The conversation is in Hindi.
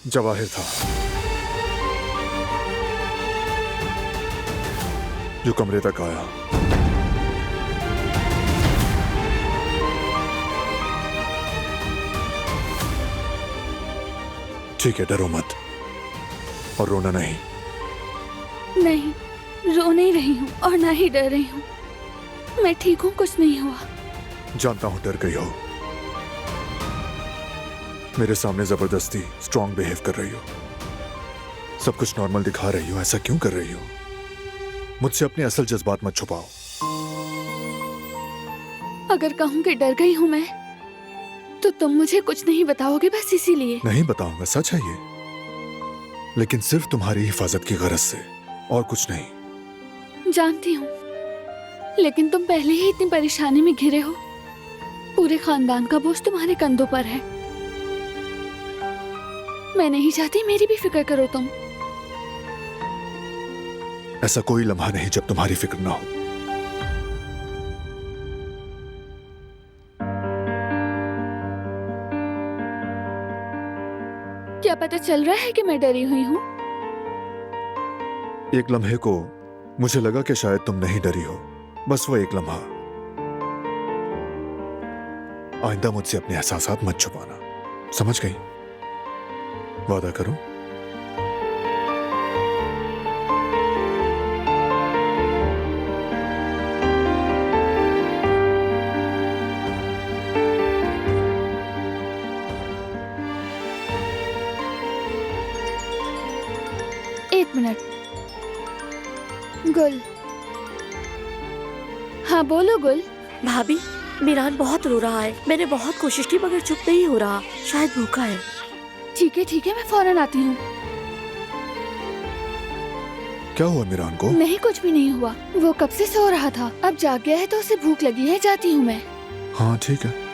जवाहिर था जो कमरे तक आया। ठीक है, डरो मत और रोना नहीं। नहीं, रो नहीं रही हूँ और ना ही डर रही हूँ। मैं ठीक हूँ, कुछ नहीं हुआ। जानता हूं डर गई हो, मेरे सामने जबरदस्ती स्ट्रांग बिहेव कर रही हो, सब कुछ नॉर्मल दिखा रही हो। ऐसा क्यों कर रही हो? मुझसे अपने असल जज्बात मत छुपाओ। अगर कहूँ कि डर गई हूँ मैं, तो तुम मुझे कुछ नहीं बताओगे, बस इसीलिए। नहीं बताऊंगा, सच है ये, लेकिन सिर्फ तुम्हारी हिफाजत की गरज से और कुछ नहीं। जानती हूँ, लेकिन तुम पहले ही इतनी परेशानी में घिरे हो। पूरे खानदान का बोझ तुम्हारे कंधों पर है। मैं नहीं चाहती मेरी भी फिक्र करो तुम। ऐसा कोई लम्हा नहीं जब तुम्हारी फिक्र ना हो। क्या पता चल रहा है कि मैं डरी हुई हूँ? एक लम्हे को मुझे लगा कि शायद तुम नहीं डरी हो, बस वो एक लम्हा। आइंदा मुझसे अपने एहसासात मत छुपाना, समझ गई? वादा करो। एक मिनट। गुल। हाँ बोलो गुल। भाभी, मीरान बहुत रो रहा है। मैंने बहुत कोशिश की मगर चुप नहीं हो रहा। शायद भूखा है। ठीक है, मैं फौरन आती हूँ। क्या हुआ मीरान को? नहीं, कुछ भी नहीं हुआ। वो कब से सो रहा था, अब जाग गया है तो उसे भूख लगी है। जाती हूँ मैं। हाँ ठीक है।